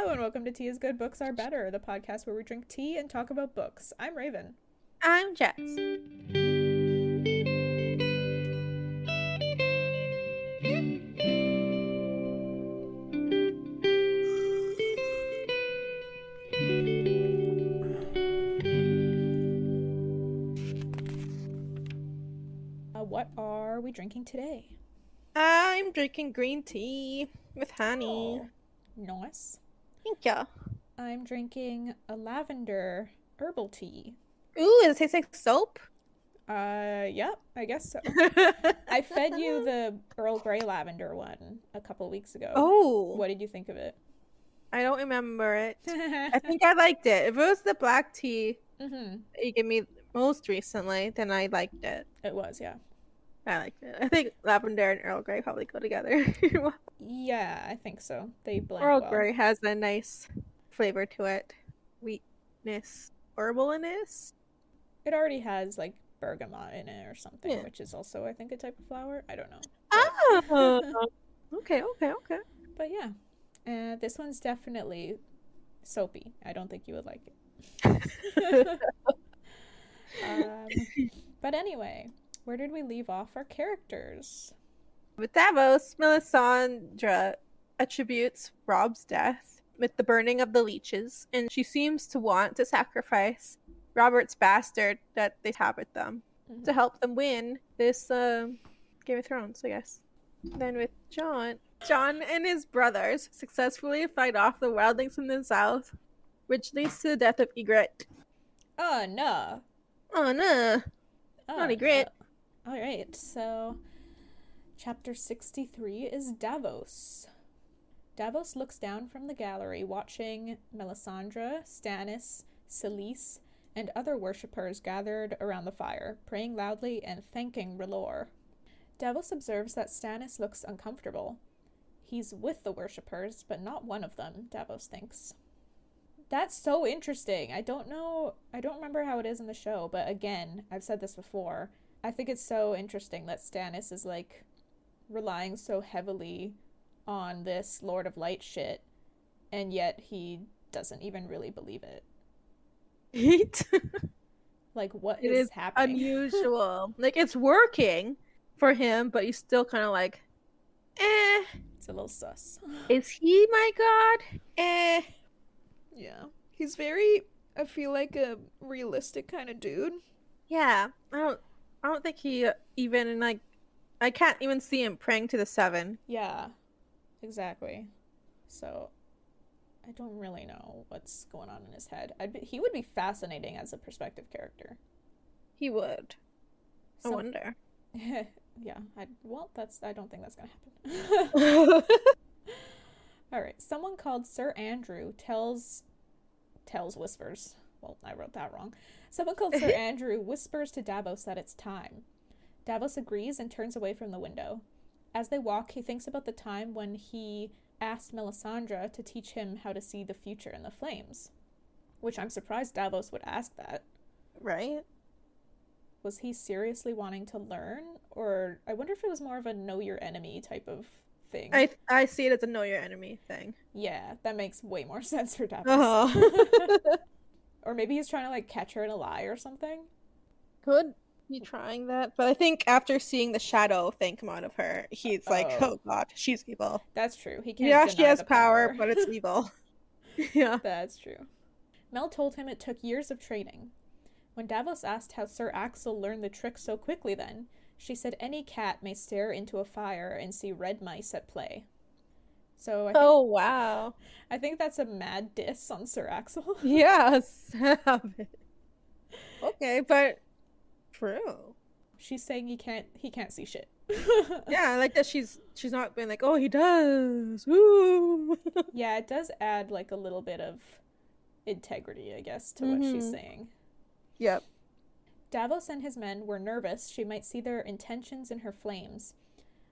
Hello and welcome to Tea is Good, Books Are Better, the podcast where we drink tea and talk about books. I'm Raven. I'm Jess. What are we drinking today? I'm drinking green tea with honey. Oh, nice. Thank you. I'm drinking a lavender herbal tea. Ooh, does it taste like soap? Yeah, I guess so. I fed you the Earl Grey lavender one a couple weeks ago. Oh. What did you think of it? I don't remember it. I think I liked it. If it was the black tea you gave me most recently, then I liked it. It was, yeah. I liked it. I think lavender and Earl Grey probably go together. Yeah, I think so. They blend Earl well. Grey has a nice flavor to it. Sweetness, herbaliness. It already has like bergamot in it or something, Yeah. which is also, I think, a type of flower. I don't know. Oh, okay. But yeah, this one's definitely soapy. I don't think you would like it. But anyway, where did we leave off our characters? With Davos, Melisandre attributes Rob's death with the burning of the leeches, and she seems to want to sacrifice Robert's bastard that they have with them to help them win this Game of Thrones, I guess. Then with Jon and his brothers successfully fight off the wildlings from the south, which leads to the death of Ygritte. Oh, no. Oh, no. Not Ygritte. All right, so chapter 63 is Davos. Davos looks down from the gallery, watching Melisandre, Stannis, Selyse, and other worshippers gathered around the fire, praying loudly and thanking R'hllor. Davos observes that Stannis looks uncomfortable. He's with the worshippers, but not one of them, Davos thinks. That's so interesting. I don't remember how it is in the show, but again, I've said this before. I think it's so interesting that Stannis is like relying so heavily on this Lord of Light shit, and yet he doesn't even really believe it. Like, what is happening? Unusual. Like, it's working for him, but he's still kind of like, It's a little sus. Is he my god? Yeah. He's very, I feel like, a realistic kind of dude. Yeah. I don't think he even, like, I can't even see him praying to the seven. Yeah. Exactly. So I don't really know what's going on in his head. He would be fascinating as a perspective character. He would. I wonder. Yeah. I don't think that's gonna happen. All right. Someone called Sir Andrew whispers. Well, I wrote that wrong. Someone called Sir Andrew whispers to Davos that it's time. Davos agrees and turns away from the window. As they walk, he thinks about the time when he asked Melisandre to teach him how to see the future in the flames. Which I'm surprised Davos would ask that. Right? Was he seriously wanting to learn? Or I wonder if it was more of a know your enemy type of thing. I see it as a know your enemy thing. Yeah, that makes way more sense for Davos. Uh-huh. Or maybe he's trying to like catch her in a lie or something. Could be trying that, but I think after seeing the shadow thing come out of her, he's like, oh god, she's evil. That's true. He can't. Yeah, she has power, but it's evil. Yeah, that's true. Mel told him it took years of training. When Davos asked how Sir Axel learned the trick so quickly then, she said any cat may stare into a fire and see red mice at play. So wow. I think that's a mad diss on Sir Axel. Yes. Okay, but true. She's saying he can't see shit. Yeah, I like that she's not being like, oh, he does. Woo. Yeah, it does add like a little bit of integrity, I guess, to what she's saying. Yep. Davos and his men were nervous she might see their intentions in her flames,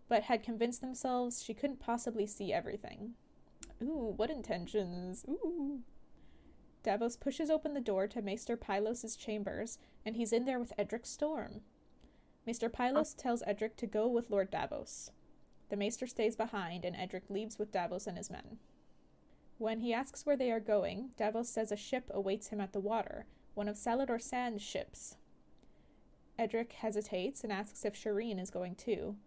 but had convinced themselves she couldn't possibly see everything. Ooh, what intentions? Ooh. Davos pushes open the door to Maester Pylos' chambers, and he's in there with Edric Storm. Maester Pylos tells Edric to go with Lord Davos. The Maester stays behind, and Edric leaves with Davos and his men. When he asks where they are going, Davos says a ship awaits him at the water, one of Salador Sand's ships. Edric hesitates and asks if Shireen is going too.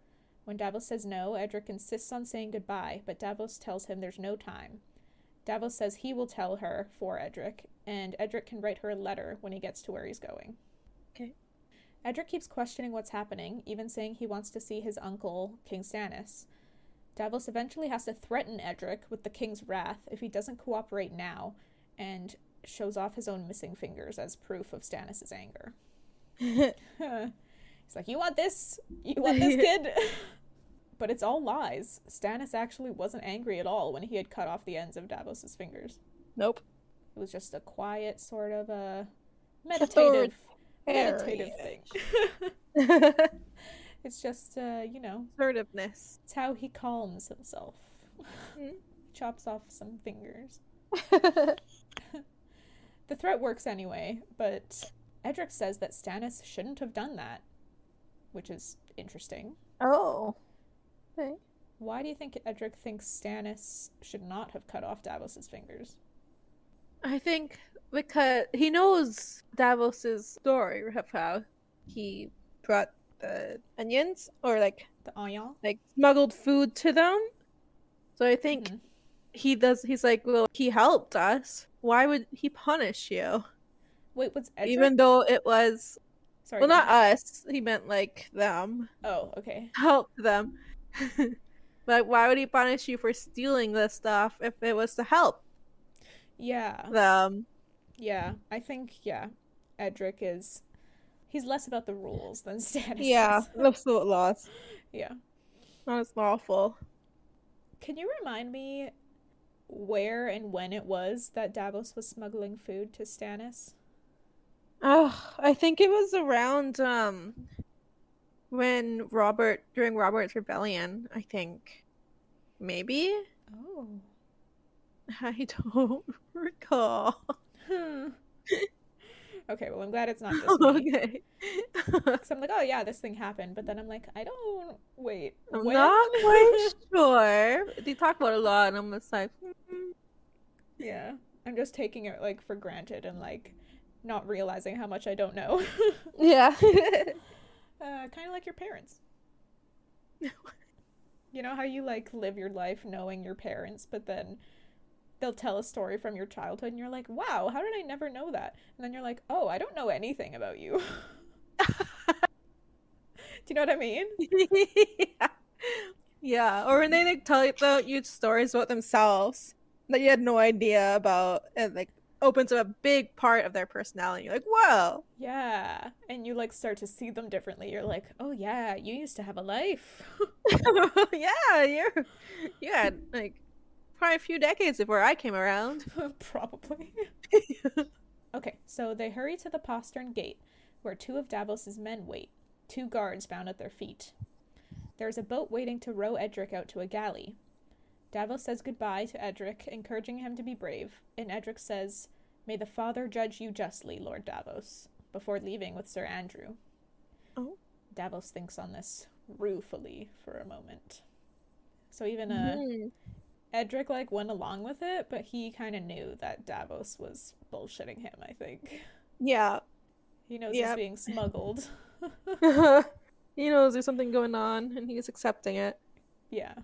When Davos says no, Edric insists on saying goodbye, but Davos tells him there's no time. Davos says he will tell her for Edric, and Edric can write her a letter when he gets to where he's going. Okay. Edric keeps questioning what's happening, even saying he wants to see his uncle, King Stannis. Davos eventually has to threaten Edric with the king's wrath if he doesn't cooperate now, and shows off his own missing fingers as proof of Stannis' anger. He's like, you want this? You want this, kid? But it's all lies. Stannis actually wasn't angry at all when he had cut off the ends of Davos' fingers. Nope. It was just a quiet sort of meditative thing. It's just, assertiveness. It's how he calms himself. Chops off some fingers. The threat works anyway, but Edric says that Stannis shouldn't have done that, which is interesting. Oh. Okay. Why do you think Edric thinks Stannis should not have cut off Davos' fingers? I think because he knows Davos' story of how he brought the onions or the onion, smuggled food to them. So I think he's like, well, he helped us. Why would he punish you? Wait, what's Edric? Even though it was not us. He meant them. Oh, okay. Help them. But why would he punish you for stealing this stuff if it was to help? Yeah. Them. Yeah, I think, Edric he's less about the rules than Stannis. Yeah, absolute laws. Yeah. Not as lawful. Can you remind me where and when it was that Davos was smuggling food to Stannis? I think it was around when during Robert's rebellion, I think. Maybe? Oh. I don't recall. Okay, well, I'm glad it's not just me. Okay. Because I'm like, oh yeah, this thing happened, but then I'm like, I'm not quite sure. They talk about it a lot, and I'm just like, Yeah, I'm just taking it for granted and not realizing how much I don't know. Yeah. Kind of like your parents. You know how you live your life knowing your parents, but then they'll tell a story from your childhood and you're like, wow, how did I never know that? And then you're like, oh, I don't know anything about you. Do you know what I mean? Yeah. Or when they tell you stories about themselves that you had no idea about, and opens up a big part of their personality. You're like, whoa. Yeah. And you start to see them differently. You're like, oh yeah, you used to have a life. Yeah, you had probably a few decades before I came around. Probably. Okay, so they hurry to the postern gate, where 2 of Davos's men wait, 2 guards bound at their feet. There's a boat waiting to row Edric out to a galley. Davos says goodbye to Edric, encouraging him to be brave, and Edric says, "May the Father judge you justly, Lord Davos," before leaving with Sir Andrew. Oh. Davos thinks on this ruefully for a moment. So even Edric went along with it, but he kind of knew that Davos was bullshitting him, I think. Yeah. He knows he's being smuggled. He knows there's something going on, and he's accepting it. Yeah.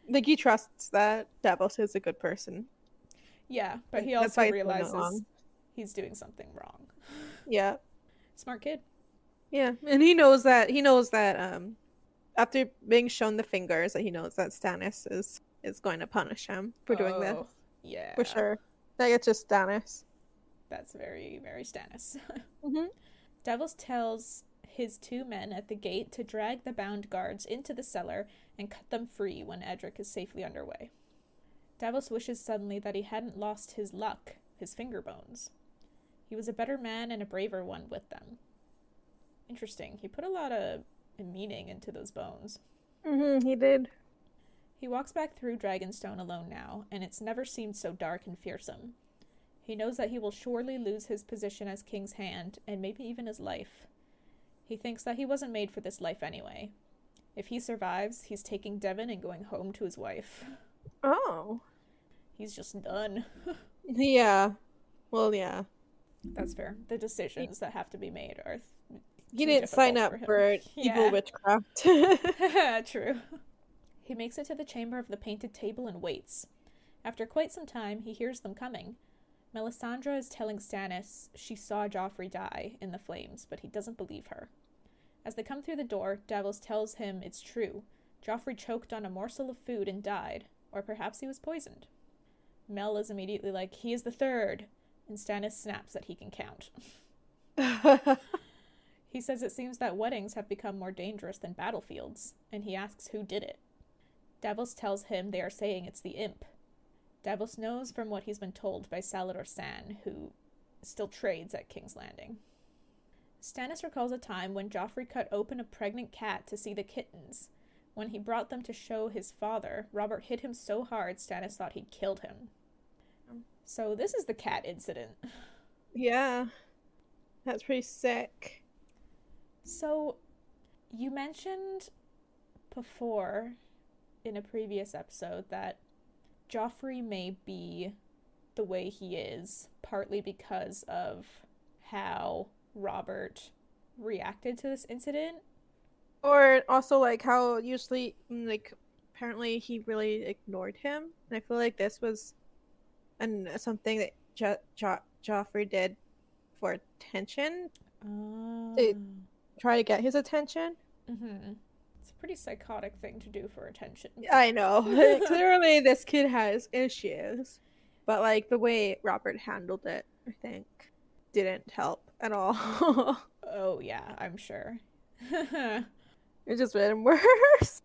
He trusts that Davos is a good person. Yeah, but he also realizes he's doing something wrong. Yeah. Smart kid. Yeah, and he knows that after being shown the fingers, that he knows that Stannis is going to punish him for doing this. Yeah. For sure. It's just Stannis. That's very, very Stannis. Mm-hmm. Davos tells his 2 men at the gate to drag the bound guards into the cellar and cut them free when Edric is safely underway. Davos wishes suddenly that he hadn't lost his luck, his finger bones. He was a better man and a braver one with them. Interesting. He put a lot of meaning into those bones. Mm-hmm, he did. He walks back through Dragonstone alone now, and it's never seemed so dark and fearsome. He knows that he will surely lose his position as King's Hand, and maybe even his life. He thinks that he wasn't made for this life anyway. If he survives, he's taking Devon and going home to his wife. Oh. He's just done. Yeah. Well, yeah. That's fair. The decisions that have to be made are He too didn't sign difficult up for him. for evil Yeah. witchcraft. True. He makes it to the chamber of the painted table and waits. After quite some time, he hears them coming. Melisandre is telling Stannis she saw Joffrey die in the flames, but he doesn't believe her. As they come through the door, Davos tells him it's true. Joffrey choked on a morsel of food and died, or perhaps he was poisoned. Mel is immediately like, he is the third, and Stannis snaps that he can count. He says it seems that weddings have become more dangerous than battlefields, and he asks who did it. Davos tells him they are saying it's the imp. Davos knows from what he's been told by Salladhor Saan, who still trades at King's Landing. Stannis recalls a time when Joffrey cut open a pregnant cat to see the kittens. When he brought them to show his father, Robert hit him so hard Stannis thought he'd killed him. So this is the cat incident. Yeah. That's pretty sick. So, you mentioned before in a previous episode that Joffrey may be the way he is partly because of how Robert reacted to this incident. Or also, like, how usually, like, apparently he really ignored him. And I feel like this was something that Joffrey did for attention. To try to get his attention. Mm-hmm. It's a pretty psychotic thing to do for attention. I know. Clearly, this kid has issues. But, like, the way Robert handled it, I think, didn't help at all. Oh, yeah, I'm sure. It just made him worse.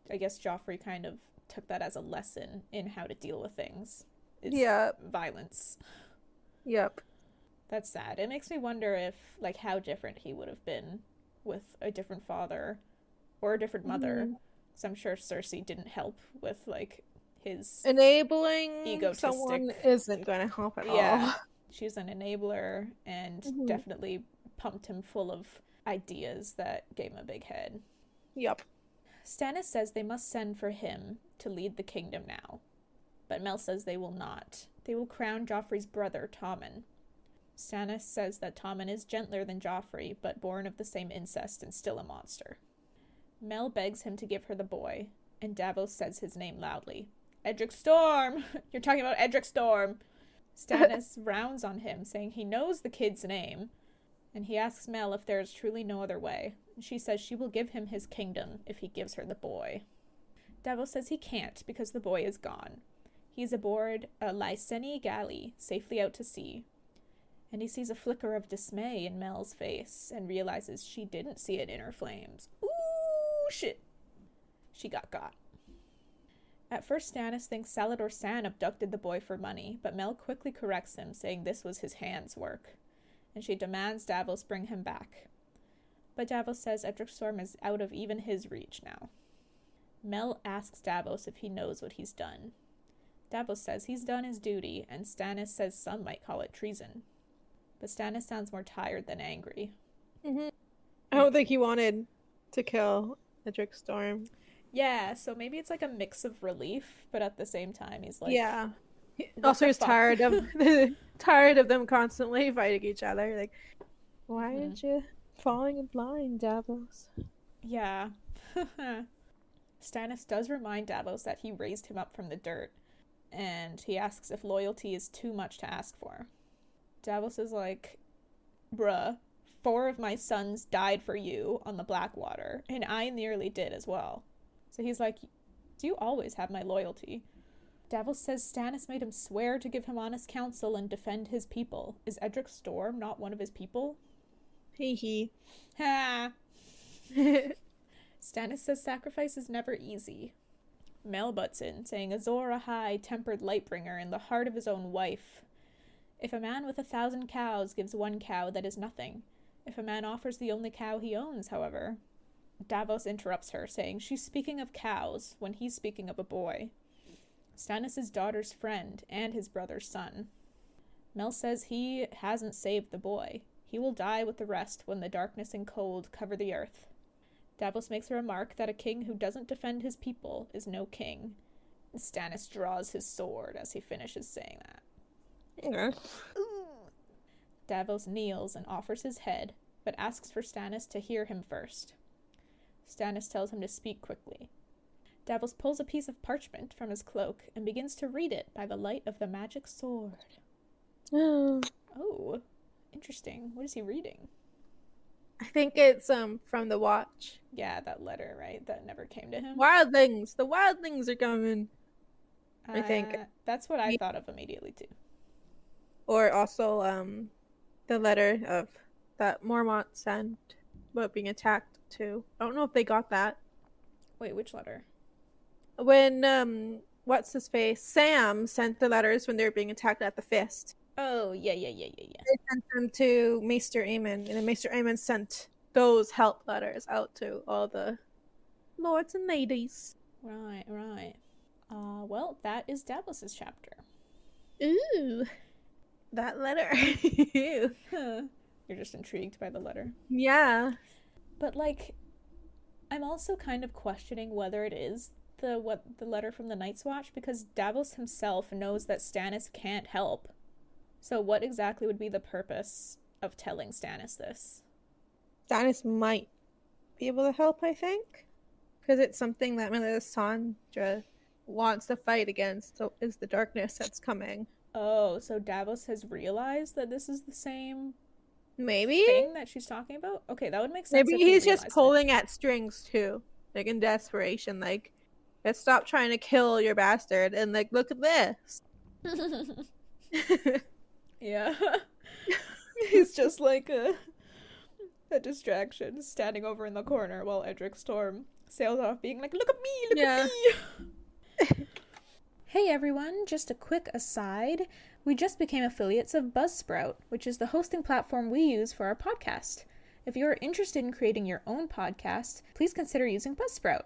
I guess Joffrey kind of took that as a lesson in how to deal with things. It's violence. Yep. That's sad. It makes me wonder if, like, how different he would have been with a different father or a different mother. Because I'm sure Cersei didn't help with, like, his enabling egotistic... someone isn't going to help at all. She's an enabler and definitely pumped him full of ideas that gave him a big head. Yep. Stannis says they must send for him to lead the kingdom now. But Mel says they will not. They will crown Joffrey's brother, Tommen. Stannis says that Tommen is gentler than Joffrey, but born of the same incest and still a monster. Mel begs him to give her the boy, and Davos says his name loudly. Edric Storm! You're talking about Edric Storm! Stannis rounds on him, saying he knows the kid's name, and he asks Mel if there is truly no other way. She says she will give him his kingdom if he gives her the boy. Davos says he can't because the boy is gone. He is aboard a Lyseni galley, safely out to sea. And he sees a flicker of dismay in Mel's face and realizes she didn't see it in her flames. Ooh, shit. She got. At first, Stannis thinks Salladhor Saan abducted the boy for money, but Mel quickly corrects him, saying this was his hand's work. And she demands Davos bring him back. But Davos says Edric Storm is out of even his reach now. Mel asks Davos if he knows what he's done. Davos says he's done his duty, and Stannis says some might call it treason. But Stannis sounds more tired than angry. I don't think he wanted to kill Edric Storm. Yeah, so maybe it's like a mix of relief, but at the same time he's like... Yeah. Also, he's tired of them constantly fighting each other. Like, why aren't you falling in line, Davos? Yeah. Stannis does remind Davos that he raised him up from the dirt, and he asks if loyalty is too much to ask for. Davos is like, bruh, 4 of my sons died for you on the Blackwater, and I nearly did as well. So he's like, do you always have my loyalty? Davos says Stannis made him swear to give him honest counsel and defend his people. Is Edric Storm not one of his people? Hee. Ha! Stannis says sacrifice is never easy. Mel butts in, saying Azor Ahai tempered Lightbringer in the heart of his own wife. If a man with 1,000 cows gives 1 cow, that is nothing. If a man offers the only cow he owns, however... Davos interrupts her, saying she's speaking of cows when he's speaking of a boy. Stannis' daughter's friend and his brother's son. Mel says he hasn't saved the boy. He will die with the rest when the darkness and cold cover the earth. Davos makes a remark that a king who doesn't defend his people is no king, Stannis draws his sword as he finishes saying that. Yeah. Davos kneels and offers his head, but asks for Stannis to hear him first. Stannis tells him to speak quickly. Davos pulls a piece of parchment from his cloak and begins to read it by the light of the magic sword. Oh, interesting. What is he reading? I think it's from the Watch. Yeah, that letter, right? That never came to him. Wildlings! The wildlings are coming! I think. That's what I thought of immediately, too. Or also the letter of that Mormont sent about being attacked too. I don't know if they got that. Wait, which letter? When what's his face? Sam sent the letters when they were being attacked at the Fist. Oh, yeah. They sent them to Maester Aemon, and then Maester Aemon sent those help letters out to all the lords and ladies. Right. Well, that is Davos's chapter. Ooh, that letter. You're just intrigued by the letter. Yeah. But, like, I'm also kind of questioning whether it is the letter from the Night's Watch, because Davos himself knows that Stannis can't help. So what exactly would be the purpose of telling Stannis this? Stannis might be able to help, I think. Because it's something that Melisandre wants to fight against, so is the darkness that's coming. Oh, so Davos has realized that this is the same Maybe thing that she's talking about? Okay, that would make sense. Maybe he's just pulling at strings too. Like in desperation, like, let's stop trying to kill your bastard and like look at this. Yeah. He's just like a distraction, standing over in the corner while Edric Storm sails off being like, look at me, look at me. Hey everyone, just a quick aside. We just became affiliates of Buzzsprout, which is the hosting platform we use for our podcast. If you're interested in creating your own podcast, please consider using Buzzsprout.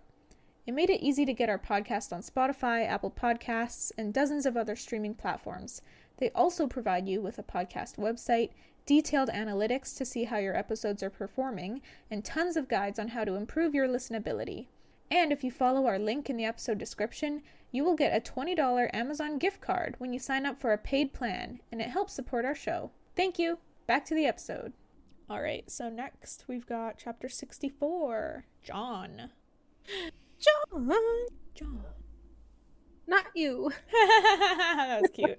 It made it easy to get our podcast on Spotify, Apple Podcasts, and dozens of other streaming platforms. They also provide you with a podcast website, detailed analytics to see how your episodes are performing, and tons of guides on how to improve your listenability. And if you follow our link in the episode description, you will get a $20 Amazon gift card when you sign up for a paid plan, and it helps support our show. Thank you! Back to the episode. Alright, so next we've got chapter 64, Jon. Jon. Not you. That was cute.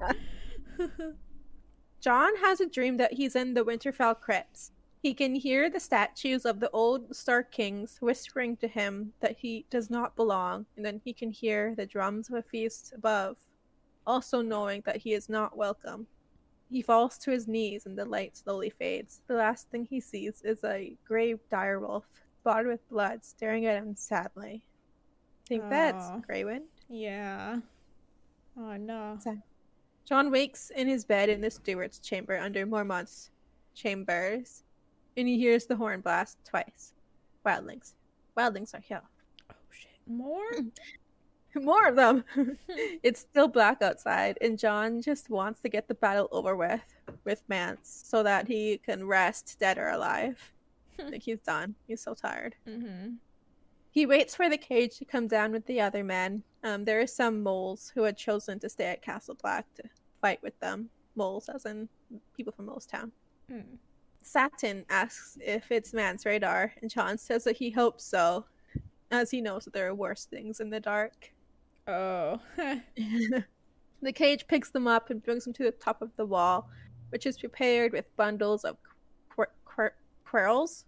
Jon has a dream that he's in the Winterfell crypts. He can hear the statues of the old Stark kings whispering to him that he does not belong, and then he can hear the drums of a feast above, also knowing that he is not welcome. He falls to his knees and the light slowly fades. The last thing he sees is a grey direwolf, spotted with blood, staring at him sadly. I think that's Greywind. Yeah. Oh no. Jon wakes in his bed in the steward's chamber under Mormont's chambers, and he hears the horn blast twice. Wildlings. Wildlings are here. Oh shit. More? More of them. It's still black outside, and Jon just wants to get the battle over with Mance so that he can rest, dead or alive. Like, he's done. He's so tired. Mm-hmm. He waits for the cage to come down with the other men. There are some moles who had chosen to stay at Castle Black to fight with them. Moles, as in people from Molestown. Mm. Satin asks if it's Man's radar, and Jon says that he hopes so, as he knows that there are worse things in the dark. Oh. The cage picks them up and brings them to the top of the wall, which is prepared with bundles of quirls.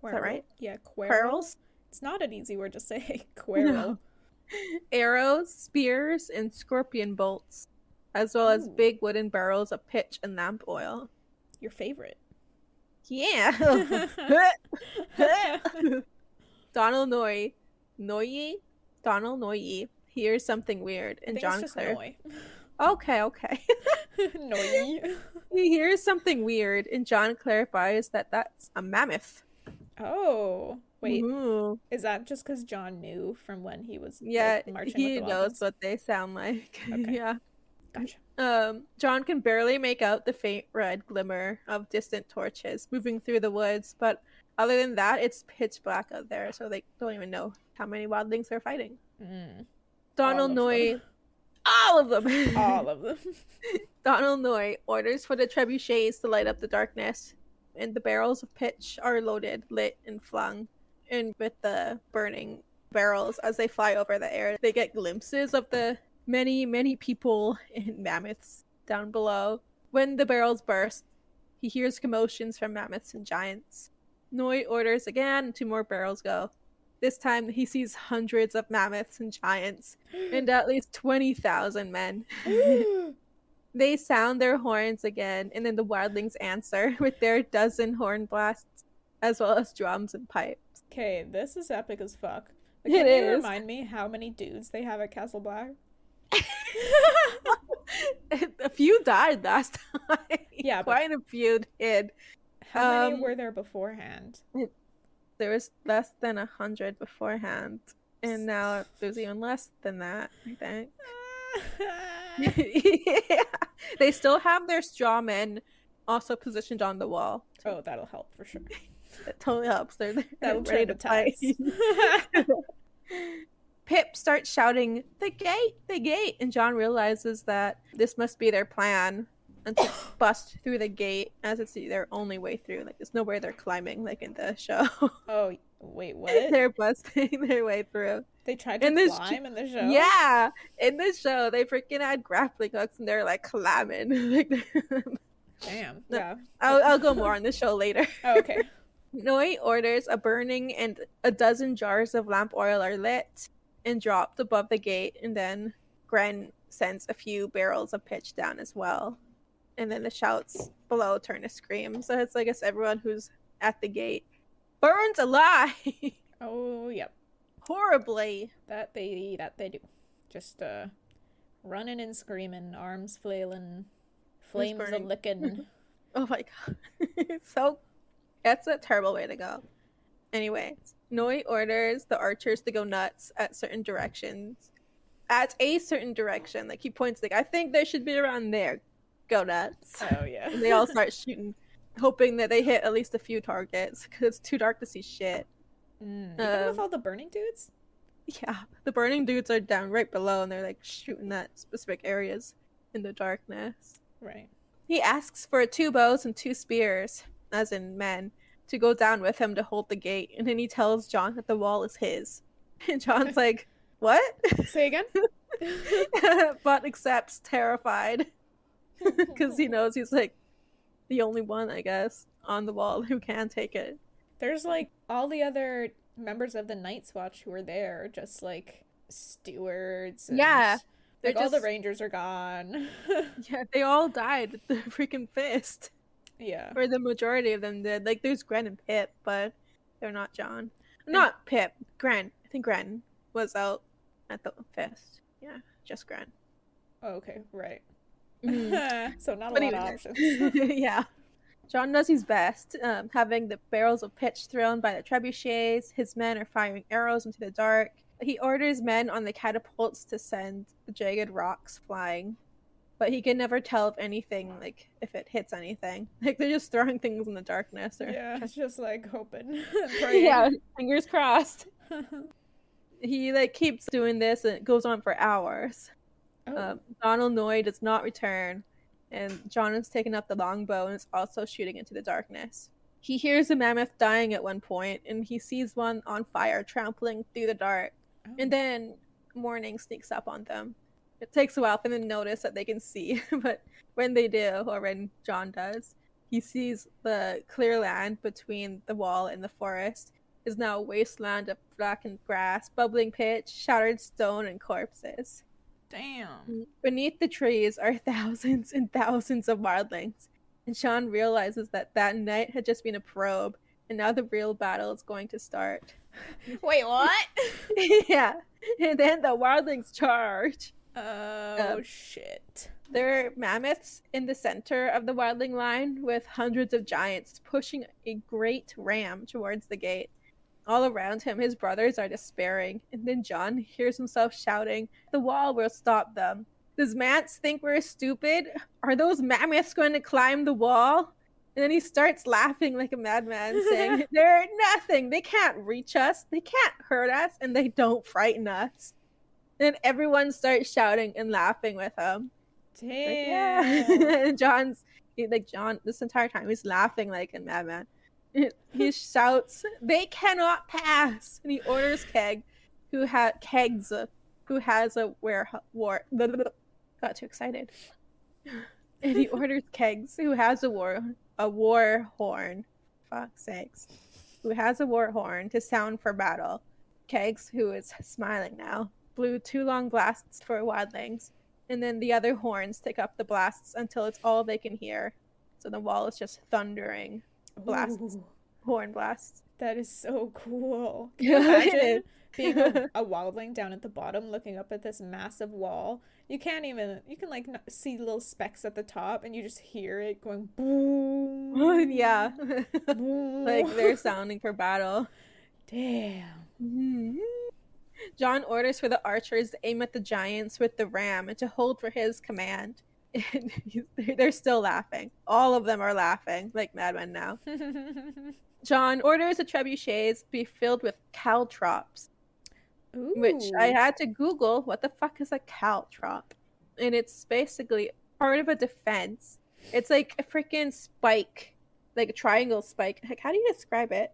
Is that right? Yeah, quirls. It's not an easy word to say. Quirl. No. Arrows, spears, and scorpion bolts, as well as big wooden barrels of pitch and lamp oil. Your favorite. Yeah. Donald Noye hears something weird, and Jon clarifies. Okay. Noye. He hears something weird, and Jon clarifies that that's a mammoth. Oh, wait. Ooh. Is that just because Jon knew from when he was marching with the he knows what they sound like. Okay. Yeah. Gotcha. Jon can barely make out the faint red glimmer of distant torches moving through the woods, but other than that, it's pitch black out there, so they don't even know how many wildlings they're fighting. Mm. Donald All of Noy, them. all of them. All of them. Donald Noy orders for the trebuchets to light up the darkness, and the barrels of pitch are loaded, lit, and flung. And with the burning barrels as they fly over the air, they get glimpses of the many, many people and mammoths down below. When the barrels burst, he hears commotions from mammoths and giants. Noy orders again, and 2 more barrels go. This time, he sees hundreds of mammoths and giants, and at least 20,000 men. They sound their horns again, and then the wildlings answer with their dozen horn blasts, as well as drums and pipes. Okay, this is epic as fuck. It Can you is. remind me how many dudes they have at Castle Black? A few died last time. Yeah, but quite a few did. how many were there beforehand? There was less than 100 beforehand, and now there's even less than that, I think. Yeah. They still have their straw men also positioned on the wall. Oh, that'll help for sure. That totally helps. They're That'll ready to fight. Pip starts shouting, "The gate! The gate!" And Jon realizes that this must be their plan, and to bust through the gate, as it's their only way through. Like, there's nowhere they're climbing, like in the show. Oh, wait, what? They're busting their way through. They tried to climb in the show? Yeah, in the show, they freaking had grappling hooks, and they're like climbing. Like, Damn, yeah. I'll go more on the show later. Oh, okay. Noi orders a burning, and a dozen jars of lamp oil are lit and dropped above the gate, and then Gren sends a few barrels of pitch down as well. And then the shouts below turn to screams. So it's like it's everyone who's at the gate burns alive. Oh, yep. Horribly. That they do. Just running and screaming, arms flailing, flames a burning? licking. Oh my god. So that's a terrible way to go. Anyway, Noi orders the archers to go nuts at certain directions. At a certain direction. Like, he points, like, I think they should be around there. Go nuts. Oh, yeah. And they all start shooting, hoping that they hit at least a few targets, because it's too dark to see shit. Even with all the burning dudes? Yeah, the burning dudes are down right below, and they're like shooting at specific areas in the darkness. Right. He asks for 2 bows and 2 spears, as in men, to go down with him to hold the gate, and then he tells Jon that the wall is his. And Jon's like, what? Say again? But accepts, terrified, because he knows he's like the only one, I guess, on the wall who can take it. There's like all the other members of the Night's Watch who are there, just like stewards. And, Yeah. Like all the just- rangers are gone. Yeah, they all died with the freaking fist. Yeah. Or the majority of them did. Like, there's Gren and Pip, but they're not Jon. Not Pip. Gren. I think Gren was out at the fist. Yeah, just Gren. Oh, okay, right. Mhm. So not a But lot even of then. options. Yeah. Jon does his best, having the barrels of pitch thrown by the trebuchets. His men are firing arrows into the dark. He orders men on the catapults to send the jagged rocks flying. But he can never tell if anything, like, if it hits anything. Like, they're just throwing things in the darkness. Or Yeah, it's just like hoping. Praying. yeah, fingers crossed. He, like, keeps doing this, and it goes on for hours. Oh. Donald Noy does not return, and Jon is taking up the longbow and is also shooting into the darkness. He hears a mammoth dying at one point, and he sees one on fire trampling through the dark. Oh. And then morning sneaks up on them. It takes a while for them to notice that they can see, but when they do, or when Jon does, he sees the clear land between the wall and the forest is now a wasteland of blackened grass, bubbling pitch, shattered stone, and corpses. Damn. Beneath the trees are thousands and thousands of wildlings, and Jon realizes that that night had just been a probe, and now the real battle is going to start. Wait, what? Yeah, and then the wildlings charge. Oh, shit. There are mammoths in the center of the wildling line, with hundreds of giants pushing a great ram towards the gate. All around him, his brothers are despairing, and then Jon hears himself shouting, "The wall will stop them. Does Mance think we're stupid? Are those mammoths going to climb the wall?" And then he starts laughing like a madman, saying, "They're nothing. They can't reach us. They can't hurt us, and they don't frighten us." And everyone starts shouting and laughing with him. Damn. Like, yeah. And Jon, this entire time, he's laughing like a madman. He shouts, "They cannot pass!" And he orders Kegs, who has a got too excited. And he orders Kegs, who has a war horn. Fuck's sakes. Who has a war horn to sound for battle. Kegs, who is smiling now, blew 2 long blasts for wildlings, and then the other horns take up the blasts until it's all they can hear. So the wall is just thundering blasts, horn blasts. That is so cool. Can you imagine being a wildling down at the bottom looking up at this massive wall? You can like see little specks at the top and you just hear it going boom. Yeah. Boom. Like they're sounding for battle. Damn. Mm-hmm. Jon orders for the archers to aim at the giants with the ram and to hold for his command. And they're still laughing. All of them are laughing like madmen now. Jon orders the trebuchets be filled with caltrops. Ooh. Which I had to Google what the fuck is a caltrop. And it's basically part of a defense. It's like a freaking spike, like a triangle spike. Like, how do you describe it?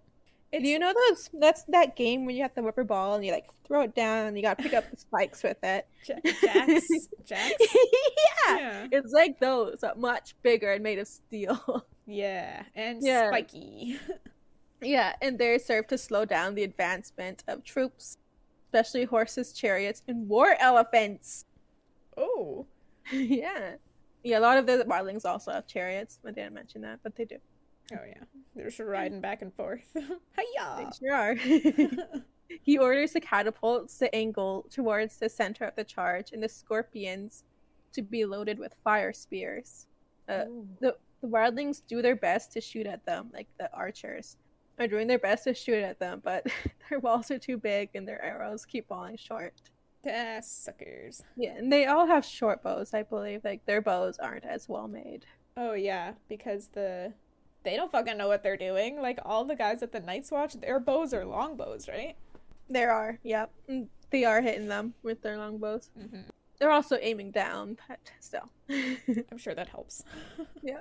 Do you know those? That's that game when you have the rubber ball and you like throw it down and you gotta pick up the spikes with it. Jacks? Yeah. It's like those, but much bigger and made of steel. Yeah, and spiky. Yeah, and they're served to slow down the advancement of troops, especially horses, chariots, and war elephants. Oh. Yeah. Yeah, a lot of the wildlings also have chariots. I didn't mention that, but they do. Oh, yeah. They're just riding back and forth. Hiya! They sure are. He orders the catapults to angle towards the center of the charge and the scorpions to be loaded with fire spears. The wildlings do their best to shoot at them, like the archers are doing their best to shoot at them, but their walls are too big and their arrows keep falling short. Suckers. Yeah, and they all have short bows, I believe. Like, their bows aren't as well made. Oh, yeah, because they don't fucking know what they're doing. Like, all the guys at the Night's Watch, their bows are long bows, right? There are, yep. They are hitting them with their long bows. Mm-hmm. They're also aiming down, but still. I'm sure that helps. Yeah.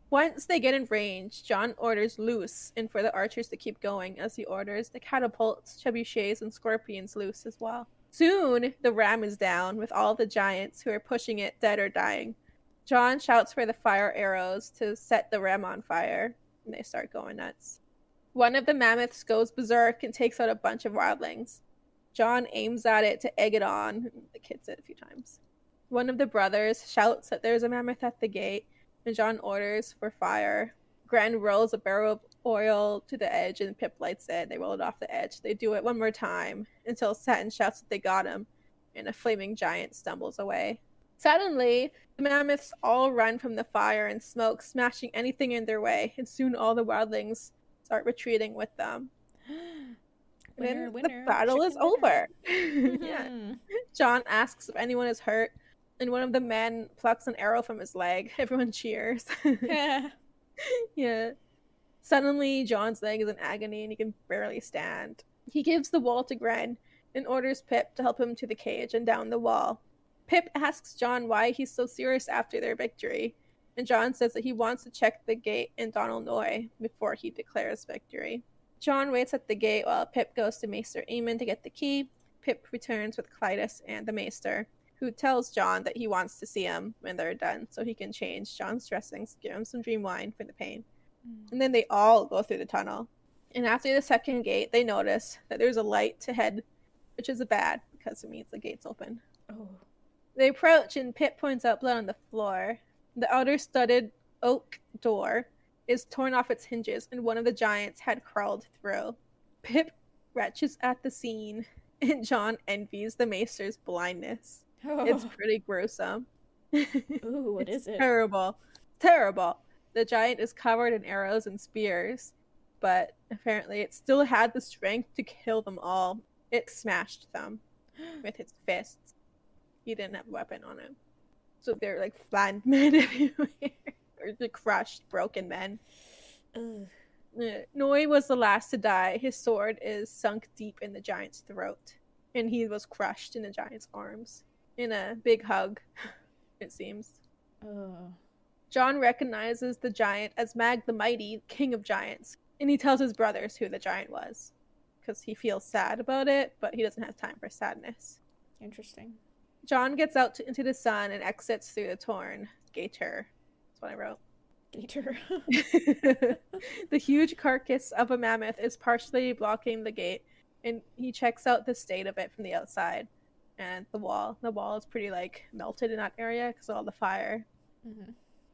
Once they get in range, Jon orders loose and for the archers to keep going as he orders the catapults, trebuchets, and scorpions loose as well. Soon, the ram is down with all the giants who are pushing it dead or dying. Jon shouts for the fire arrows to set the ram on fire, and they start going nuts. One of the mammoths goes berserk and takes out a bunch of wildlings. Jon aims at it to egg it on. The kid said it a few times. One of the brothers shouts that there's a mammoth at the gate, and Jon orders for fire. Gren rolls a barrel of oil to the edge, and Pip lights it. They roll it off the edge. They do it one more time until Satin shouts that they got him, and a flaming giant stumbles away. Suddenly, the mammoths all run from the fire and smoke, smashing anything in their way, and soon all the wildlings start retreating with them. Winner, the battle is over. Mm-hmm. Yeah. Jon asks if anyone is hurt, and one of the men plucks an arrow from his leg. Everyone cheers. Yeah. Suddenly, Jon's leg is in agony and he can barely stand. He gives the wall to Gren and orders Pip to help him to the cage and down the wall. Pip asks Jon why he's so serious after their victory, and Jon says that he wants to check the gate in Donalnoy before he declares victory. Jon waits at the gate while Pip goes to Maester Aemon to get the key. Pip returns with Clytus and the Maester, who tells Jon that he wants to see him when they're done so he can change Jon's dressings, give him some dream wine for the pain. And then they all go through the tunnel. And after the second gate, they notice that there's a light ahead, which is bad because it means the gate's open. Oh. They approach and Pip points out blood on the floor. The outer studded oak door is torn off its hinges and one of the giants had crawled through. Pip retches at the scene and Jon envies the Maester's blindness. Oh. It's pretty gruesome. Ooh, what is it? Terrible. Terrible. The giant is covered in arrows and spears, but apparently it still had the strength to kill them all. It smashed them with its fists. He didn't have a weapon on him. So they're like flattened men everywhere. Or the crushed, broken men. Ugh. Noi was the last to die. His sword is sunk deep in the giant's throat. and he was crushed in the giant's arms in a big hug, it seems. Jon recognizes the giant as Mag the Mighty, king of giants, and he tells his brothers who the giant was because he feels sad about it, but he doesn't have time for sadness. Interesting. Jon gets out into the sun and exits through the torn gator. That's what I wrote. Gator. The huge carcass of a mammoth is partially blocking the gate, and he checks out the state of it from the outside. And the wall is pretty like melted in that area because of all the fire. Mm-hmm.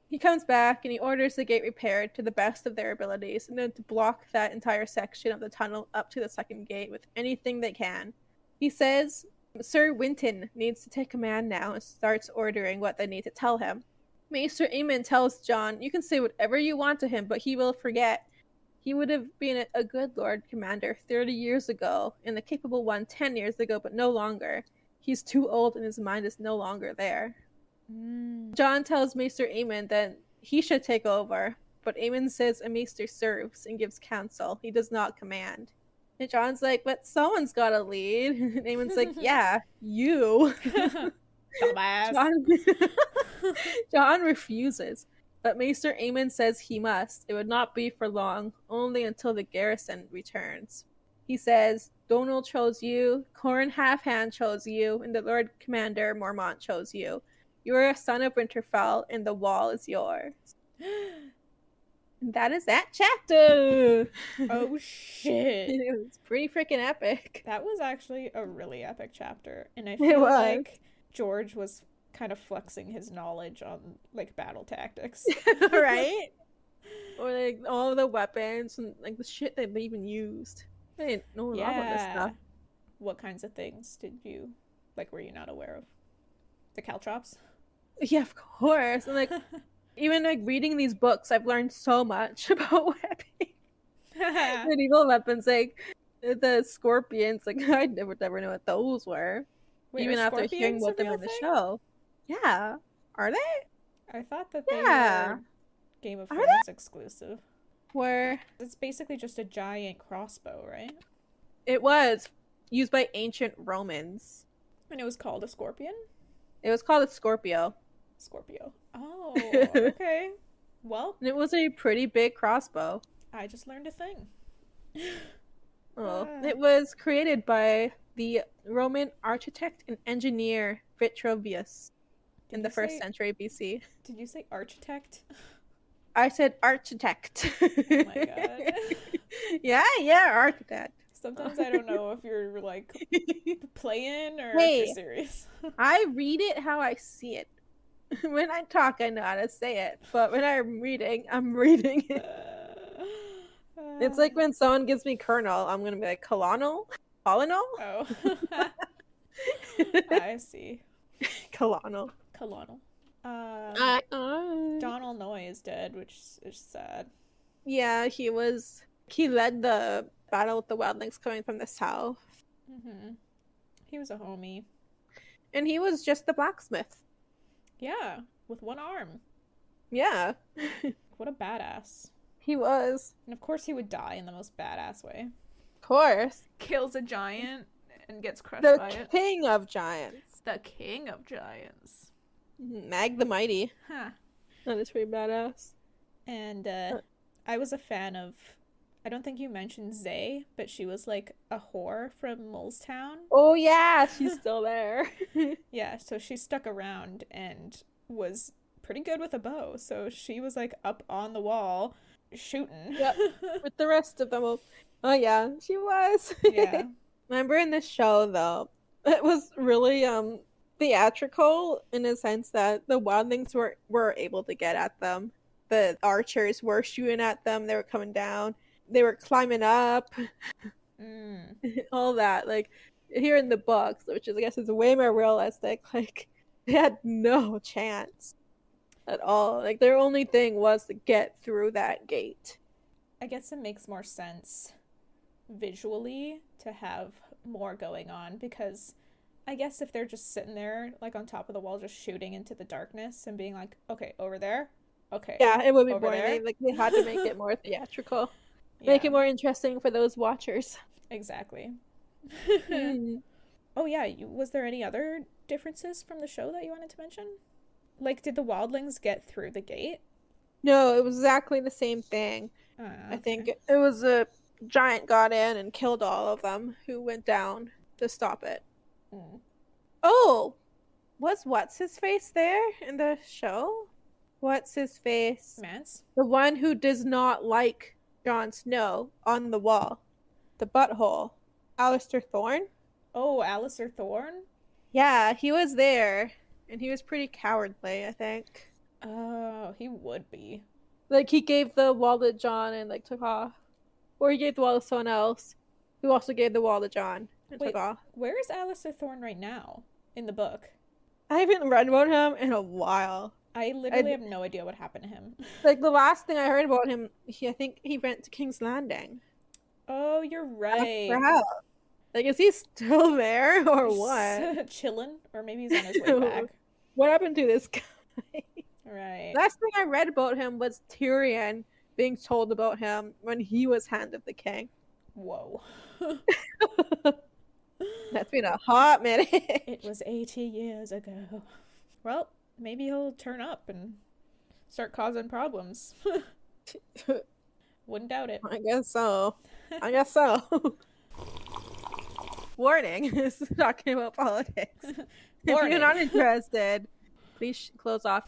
He comes back and he orders the gate repaired to the best of their abilities, and then to block that entire section of the tunnel up to the second gate with anything they can. He says Sir Winton needs to take command now and starts ordering what they need to tell him. Maester Aemon tells Jon, you can say whatever you want to him, but he will forget. He would have been a good Lord Commander 30 years ago, and the capable one 10 years ago, but no longer. He's too old and his mind is no longer there. Jon tells Maester Aemon that he should take over, but Aemon says a maester serves and gives counsel. He does not command. And Jon's like, but someone's got to lead. And Aemon's like, yeah, you. Jon refuses, but Maester Aemon says he must. It would not be for long, only until the garrison returns. He says, Donal chose you, Corran Halfhand chose you, and the Lord Commander Mormont chose you. You are a son of Winterfell, and the wall is yours. And that is that chapter! Oh, shit. It was pretty freaking epic. That was actually a really epic chapter. And I feel like George was kind of flexing his knowledge on, like, battle tactics. Right? Or, like, all the weapons and, like, the shit that they even used. I didn't know a lot about this stuff. What kinds of things were you not aware of? The caltrops? Yeah, of course. And, like, even, like, reading these books, I've learned so much about weapons. Medieval weapons, like, the scorpions, like, I never know what those were. Wait, even after hearing what they were in the show. Yeah. Are they? I thought that they were Game of Thrones exclusive. Where? It's basically just a giant crossbow, right? It was used by ancient Romans. And it was called a scorpion? It was called a Scorpio. Scorpio. Oh, okay. Well. And it was a pretty big crossbow. I just learned a thing. It was created by the Roman architect and engineer Vitruvius in the 1st century BC. Did you say architect? I said architect. Oh my god. Yeah, architect. Sometimes I don't know if you're like playing or if you're serious. I read it how I see it. When I talk, I know how to say it. But when I'm reading it. It's like when someone gives me colonel, I'm going to be like, colonel? Colonel? Oh. I see. Colonel. Donal Noy is dead, which is sad. Yeah, he led the battle with the wildlings coming from the south. Mm-hmm. He was a homie. And he was just the blacksmith. Yeah, with one arm. Yeah. What a badass. He was. And of course he would die in the most badass way. Of course. Kills a giant and gets crushed by it. The king of giants. The king of giants. Mag the Mighty. Huh. That is pretty badass. And I was a fan of, I don't think you mentioned Zay, but she was like a whore from Molestown. Oh yeah, she's still there. Yeah, so she stuck around and was pretty good with a bow. So she was like up on the wall shooting. Yep, with the rest of them. Oh yeah, she was. Yeah. Remember in this show though, it was really theatrical in a sense that the wildlings were able to get at them. The archers were shooting at them. They were coming down. They were climbing up. All that. Like, here in the books, which is, I guess, is way more realistic, like, they had no chance at all. Like, their only thing was to get through that gate. I guess it makes more sense visually to have more going on, because I guess if they're just sitting there, like, on top of the wall, just shooting into the darkness and being like, okay, over there. Okay. Yeah, it would be boring. They had to make it more theatrical. Yeah. Make it more interesting for those watchers. Exactly. Oh yeah, was there any other differences from the show that you wanted to mention? Like, did the wildlings get through the gate? No, it was exactly the same thing. I think Okay. it was a giant got in and killed all of them who went down to stop it. Mm. Oh, was what's his face there in the show? What's his face? Mance? The one who does not like Jon Snow on the wall. The butthole. Alistair Thorne? Oh, Alistair Thorne? Yeah, he was there. And he was pretty cowardly, I think. Oh, he would be. Like, he gave the wall to Jon and, like, took off. Or he gave the wall to someone else who also gave the wall to Jon and Wait, took off. where is Alistair Thorne right now in the book? I haven't read about him in a while. I literally have no idea what happened to him. Like, the last thing I heard about him, I think he went to King's Landing. Oh, you're right. Perhaps. Like, is he still there or what? Chilling? Or maybe he's on his way back. What happened to this guy? Right. Last thing I read about him was Tyrion being told about him when he was Hand of the King. Whoa. That's been a hot minute. It was 80 years ago. Well, maybe he'll turn up and start causing problems. Wouldn't doubt it. I guess so. Warning, this is talking about politics. If you're not interested, please close off.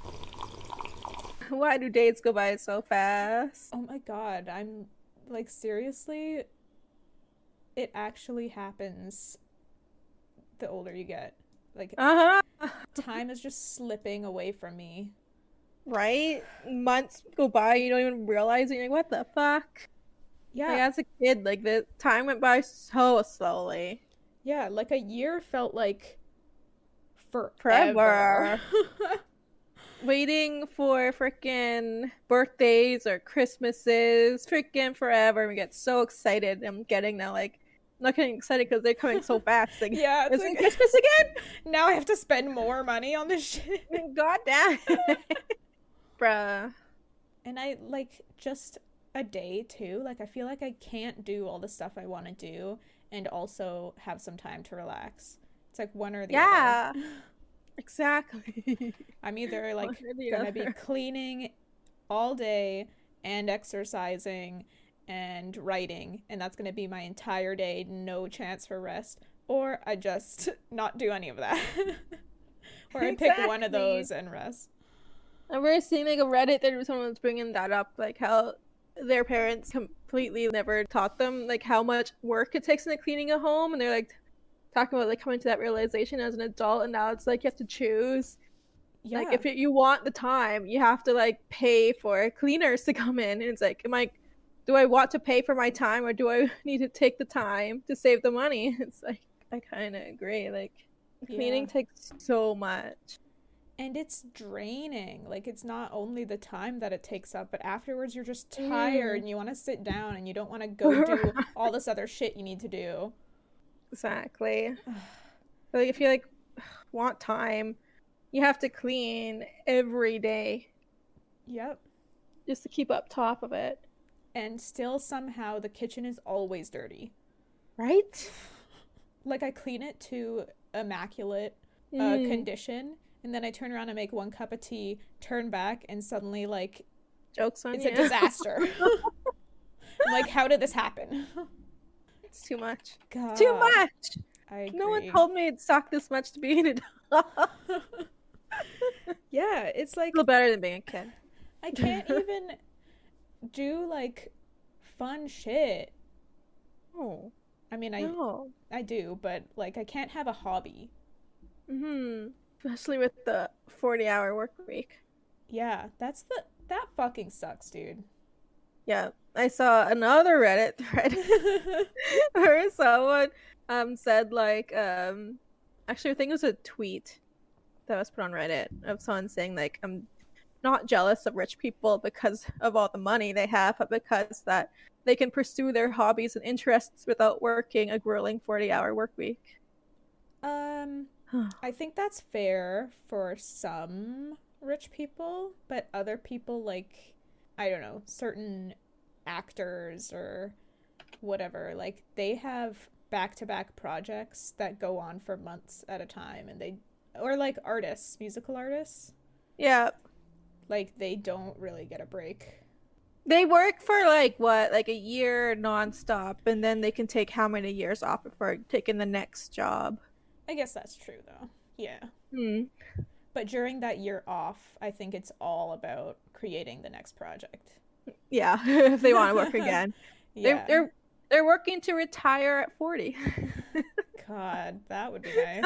Why do days go by so fast? Oh my god, I'm like, seriously, it actually happens the older you get. Like, time is just slipping away from me. Right? Months go by, you don't even realize it. You're like, what the fuck? Yeah. Like, as a kid, like, the time went by so slowly. Yeah, like a year felt like forever. Waiting for freaking birthdays or Christmases, freaking forever. We get so excited. I'm getting now, like, I'm not getting excited because they're coming so fast. Like, yeah, it's like Christmas again. Now I have to spend more money on this shit. God damn it. Bruh. And I like just a day too. Like, I feel like I can't do all the stuff I want to do and also have some time to relax. It's like one or the other. Exactly. I'm either like gonna be cleaning all day and exercising and writing, and that's gonna be my entire day, no chance for rest, or I just not do any of that. Or I pick one of those and rest. I remember seeing like a Reddit that someone was bringing that up, like how their parents completely never taught them like how much work it takes in the cleaning a home, and they're like talking about like coming to that realization as an adult, and now it's like you have to choose. Yeah. Like if you want the time, you have to like pay for cleaners to come in, and it's like, do I want to pay for my time, or do I need to take the time to save the money? It's like, I kind of agree. Like, cleaning takes so much. And it's draining. Like, it's not only the time that it takes up, but afterwards you're just tired and you want to sit down and you don't want to go do all this other shit you need to do. Exactly. Like, if you like want time, you have to clean every day. Yep. Just to keep up top of it. And still somehow the kitchen is always dirty. Right? Like, I clean it to immaculate condition, and then I turn around and make one cup of tea, turn back, and suddenly, like, joke's on it's you. a disaster. I'm like, how did this happen? It's too much. God. Too much! I agree. No one told me it sucked this much to be an adult. Yeah, it's like... a little better than being a kid. I can't even do, like, fun shit. Oh. I mean, I do, but, like, I can't have a hobby. Especially with the 40-hour work week. Yeah, that fucking sucks, dude. Yeah, I saw another Reddit thread where someone said, like, actually I think it was a tweet that was put on Reddit of someone saying, like, I'm not jealous of rich people because of all the money they have, but because that they can pursue their hobbies and interests without working a grueling 40-hour work week. I think that's fair for some rich people, but other people, like, I don't know, certain actors or whatever, like, they have back-to-back projects that go on for months at a time, and or like artists, musical artists. Yeah. Like, they don't really get a break. They work for like a year nonstop, and then they can take how many years off before taking the next job. I guess that's true, though. Yeah. But during that year off, I think it's all about creating the next project. Yeah, if they want to work again. Yeah. They're working to retire at 40. God, that would be nice.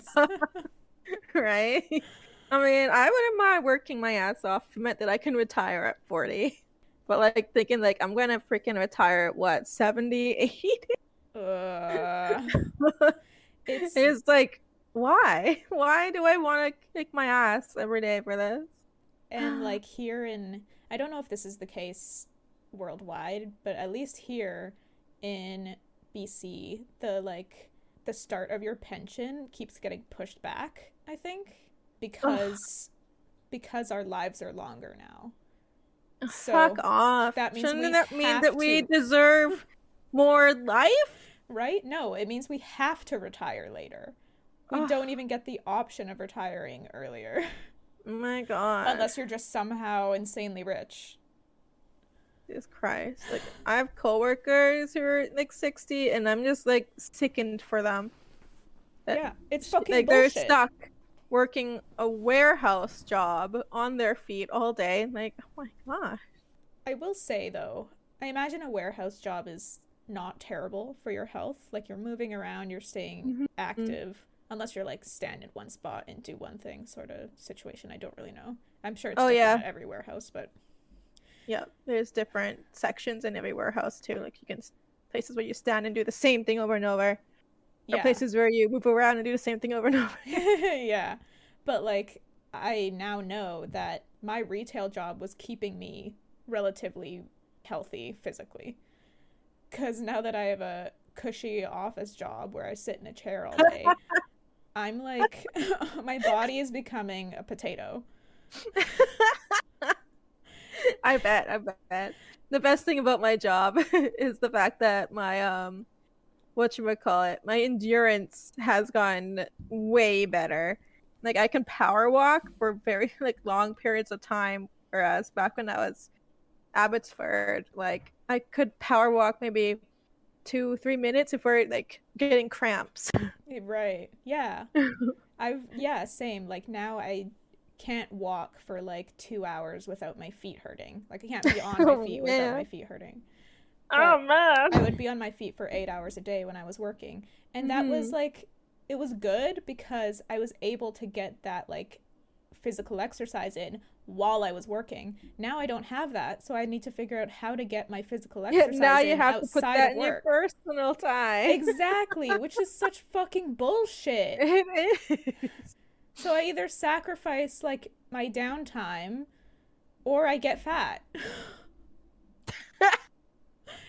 Right? I mean, I wouldn't mind working my ass off if it meant that I can retire at 40. But like thinking like I'm gonna freaking retire at what, 70, 80? It's like, why? Why do I want to kick my ass every day for this? And like I don't know if this is the case worldwide, but at least here in BC, the start of your pension keeps getting pushed back, I think, because our lives are longer now. So fuck off. That means Shouldn't that mean that we deserve more life? Right? No, it means we have to retire later. We don't even get the option of retiring earlier. Oh my god. Unless you're just somehow insanely rich. Jesus Christ. Like, I have coworkers who are like 60, and I'm just like sickened for them. Yeah, it's fucking like bullshit. They're stuck working a warehouse job on their feet all day. Like, oh my gosh. I will say though, I imagine a warehouse job is not terrible for your health. Like, you're moving around, you're staying active, unless you're like stand in one spot and do one thing sort of situation. I don't really know. I'm sure it's different at every warehouse, but yeah, there's different sections in every warehouse too. Like, you can places where you stand and do the same thing over and over. Or places where you move around and do the same thing over and over. Yeah. But like, I now know that my retail job was keeping me relatively healthy physically. Because now that I have a cushy office job where I sit in a chair all day, I'm like, my body is becoming a potato. I bet. The best thing about my job is the fact that my my endurance has gotten way better. Like, I can power walk for very like long periods of time, whereas back when I was Abbotsford, like, I could power walk maybe 2-3 minutes before like getting cramps. Right. Yeah. Same. Like, now I can't walk for like 2 hours without my feet hurting. Like, I can't be on my feet without my feet hurting. But oh man. I would be on my feet for 8 hours a day when I was working. And that was like, it was good because I was able to get that like physical exercise in while I was working. Now I don't have that, so I need to figure out how to get my physical exercise in. Now you have outside to put that of in work. your personal time. Exactly, which is such fucking bullshit. It is. So I either sacrifice like my downtime or I get fat.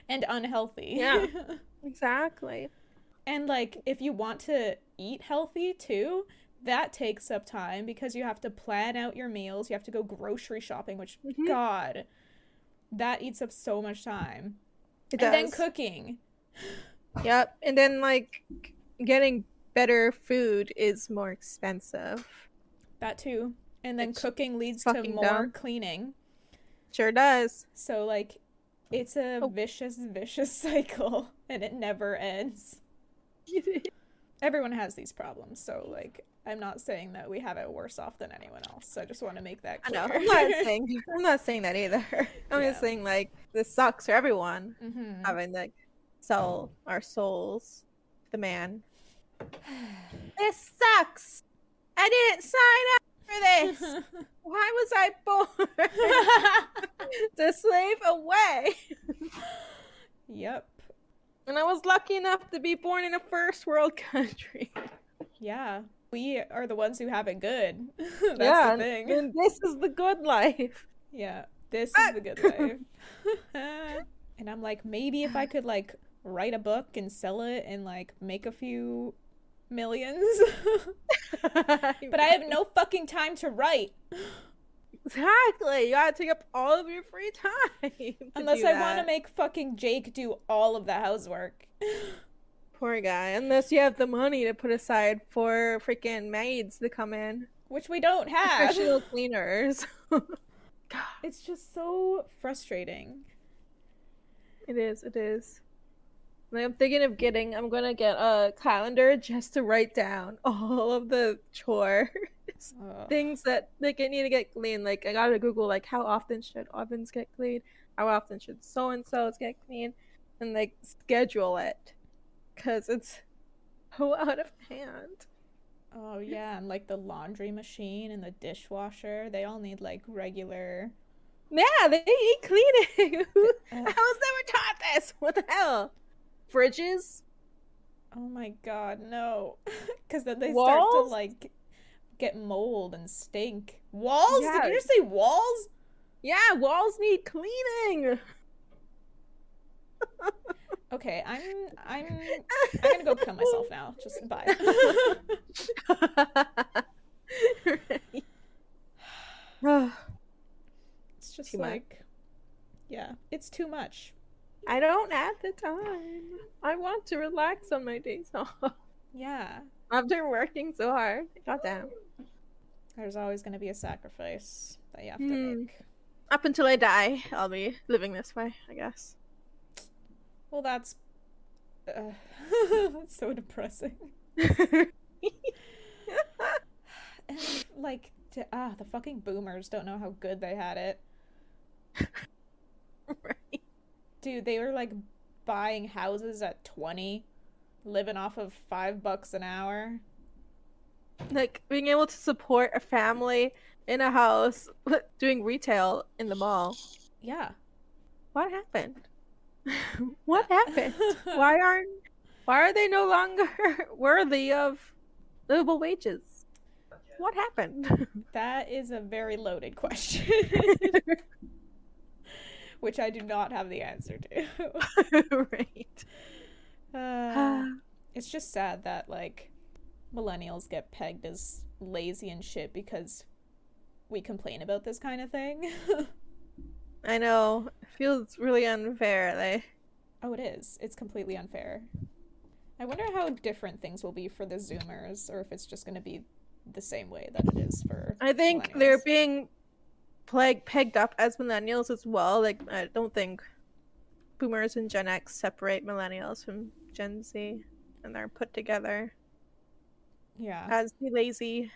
And unhealthy. Yeah. Exactly. And like, if you want to eat healthy too, that takes up time because you have to plan out your meals. You have to go grocery shopping, which, God, that eats up so much time. It and does. then cooking. Yep. And then like getting better food is more expensive. That too. And then cooking leads to more cleaning. Sure does. So like, it's a vicious cycle, and it never ends. Everyone has these problems, so like, I'm not saying that we have it worse off than anyone else. I just want to make that clear. I know. I'm not saying that either. I'm just saying like, this sucks for everyone. Having to sell our souls to the man. This sucks. I didn't sign up for this. Why was I born to slave away? Yep. And I was lucky enough to be born in a first world country. Yeah. We are the ones who have it good. That's the thing. And this is the good life. Yeah. This is the good life. And I'm like, maybe if I could like write a book and sell it and like make a few millions. But I have no fucking time to write. Exactly. You gotta take up all of your free time. Unless I want to make fucking Jake do all of the housework. Poor guy. Unless you have the money to put aside for freaking maids to come in. Which we don't have. Professional cleaners. It's just so frustrating. It is. Like, I'm gonna get a calendar just to write down all of the chores. Things that like I need to get clean. Like I gotta Google like how often should ovens get cleaned? How often should so and so's get cleaned? And like schedule it. Cause it's so out of hand. Oh yeah, and like the laundry machine and the dishwasher, they all need like regular. Yeah, they need cleaning. I was never taught this. What the hell? Fridges? Oh my god, no. Because then they Walls? start to like get mold and stink. Walls? Yeah. Did you just say walls? Yeah, walls need cleaning. Okay, I'm gonna go kill myself now. Just bye. It's just Too like, yeah, it's too much. I don't have the time. I want to relax on my days off. Yeah. After working so hard. Goddamn. There's always going to be a sacrifice that you have to make. Up until I die, I'll be living this way, I guess. Well, that's so depressing. And like, the fucking boomers don't know how good they had it. Right. Dude, they were like buying houses at 20, living off of $5 an hour. Like being able to support a family in a house doing retail in the mall. Yeah. What happened? What happened? Why are they no longer worthy of livable wages? What happened? That is a very loaded question. Which I do not have the answer to. Right. It's just sad that, like, millennials get pegged as lazy and shit because we complain about this kind of thing. I know. It feels really unfair. Oh, it is. It's completely unfair. I wonder how different things will be for the Zoomers, or if it's just going to be the same way that it is for I think they're being pegged up as millennials as well. Like, I don't think boomers and Gen X separate millennials from Gen Z, and they're put together as the lazy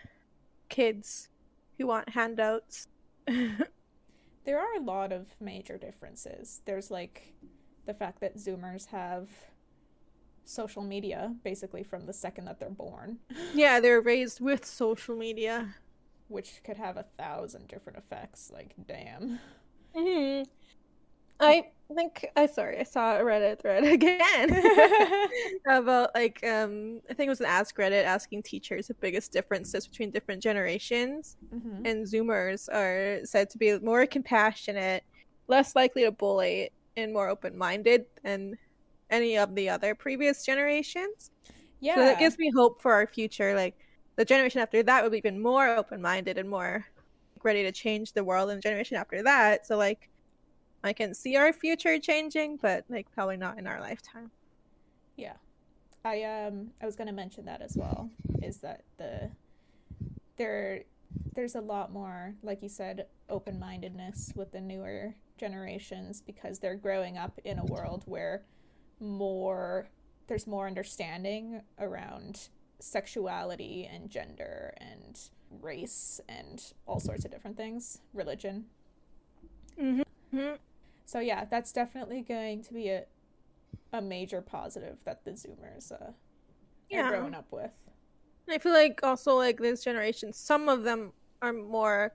kids who want handouts. There are a lot of major differences. There's like the fact that Zoomers have social media basically from the second that they're born. Yeah, they're raised with social media, which could have 1,000 different effects. Like, damn. Mm-hmm. I saw a Reddit thread again about like I think it was an Ask Reddit asking teachers the biggest differences between different generations. Mm-hmm. And Zoomers are said to be more compassionate, less likely to bully, and more open-minded than any of the other previous generations. Yeah. So that gives me hope for our future. Like the generation after that will be even more open-minded and more ready to change the world, and the generation after that. So like I can see our future changing, but like probably not in our lifetime. Yeah. I was gonna mention that as well, is that there's a lot more, like you said, open-mindedness with the newer generations because they're growing up in a world where there's more understanding around sexuality and gender and race and all sorts of different things, religion. Mm-hmm. So yeah, that's definitely going to be a major positive that the Zoomers are growing up with. I feel like also like this generation, some of them are more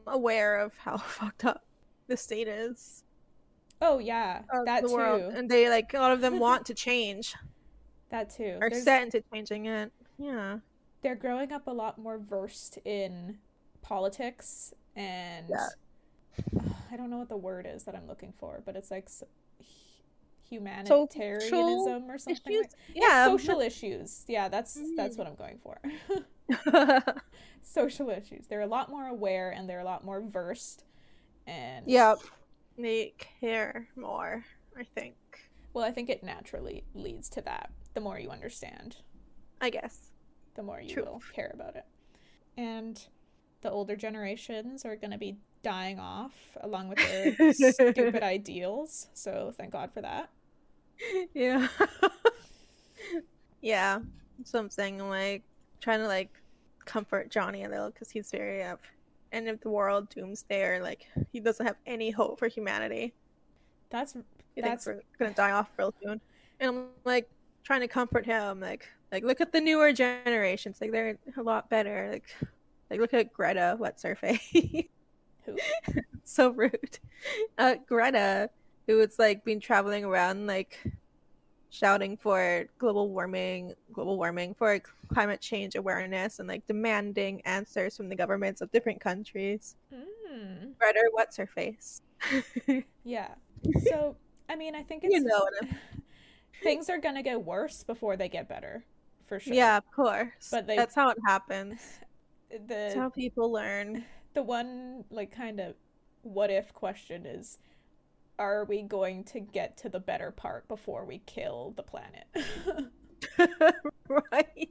aware of how fucked up the state is. Oh yeah, that too. World. And they like a lot of them want to change. That too. Are set into changing it. Yeah. They're growing up a lot more versed in politics and I don't know what the word is that I'm looking for, but it's like humanitarianism or something. Like, social issues. Yeah, that's what I'm going for. Social issues. They're a lot more aware and they're a lot more versed, and they care more, I think. Well, I think it naturally leads to that. The more you understand, I guess. the more you True. will care about it. And the older generations are going to be dying off along with their stupid ideals. So thank God for that. Yeah. Yeah. So I'm saying, I'm like trying to like comfort Johnny a little because he's very end of the world doomsday, or like he doesn't have any hope for humanity. He thinks we're gonna die off real soon. And I'm like trying to comfort him, like look at the newer generations, like they're a lot better. Like look at Greta, what's her face? Who? So rude. Greta, who was like been traveling around like shouting for global warming, for climate change awareness, and like demanding answers from the governments of different countries. Greta, what's her face? Yeah. So, I mean, I think it's, You know what I'm... things are gonna get worse before they get better, for sure. Yeah, of course. But that's how it happens. That's the how people learn. the one like kind of what if question is, are we going to get to the better part before we kill the planet? Right.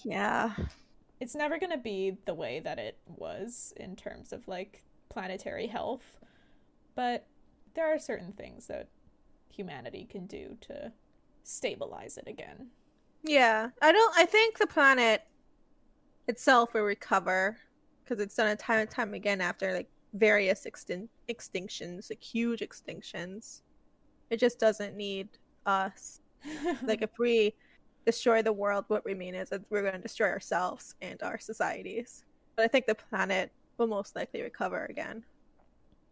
Yeah. It's never going to be the way that it was in terms of like planetary health, but there are certain things that humanity can do to stabilize it again. Yeah. I think the planet itself will recover because it's done it time and time again after like various extinctions, like huge extinctions. It just doesn't need us. Like if we destroy the world, what we mean is that we're going to destroy ourselves and our societies. But I think the planet will most likely recover again.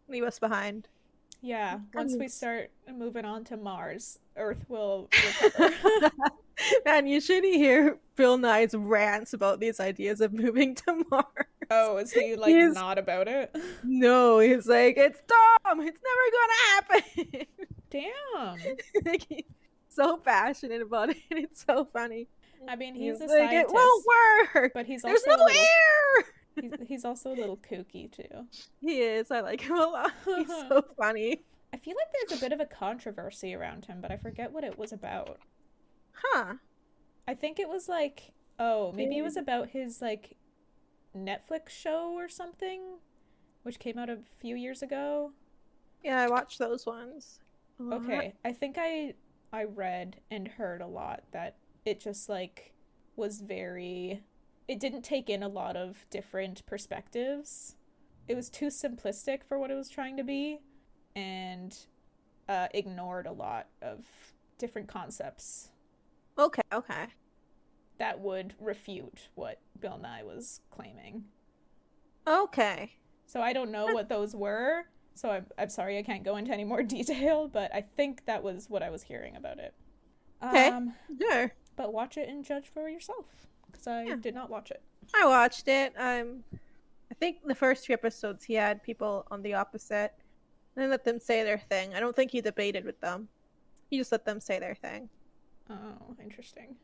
Leave us behind. Yeah, once we start moving on to Mars, Earth will recover. Man, you should hear Bill Nye's rants about these ideas of moving to Mars. Oh, is he like not about it? No, he's like, it's dumb. It's never gonna happen. Damn. Like, he's so passionate about it. It's so funny. I mean, he's a like, scientist. It won't work. But he's There's also no air. He's also a little kooky too. He is. I like him a lot. He's so funny. I feel like there's a bit of a controversy around him, but I forget what it was about. Huh. I think it was like, maybe it was about his like Netflix show or something, which came out a few years ago. Yeah, I watched those ones. Okay, I think I read and heard a lot that it just like was very, it didn't take in a lot of different perspectives. It was too simplistic for what it was trying to be, and ignored a lot of different concepts. Okay. That would refute what Bill Nye was claiming. Okay. So I don't know what those were, so I'm sorry I can't go into any more detail, but I think that was what I was hearing about it. Okay, sure. But watch it and judge for yourself, because I did not watch it. I watched it. I think the first 2 episodes he had people on the opposite, and let them say their thing. I don't think he debated with them. He just let them say their thing. Oh, interesting.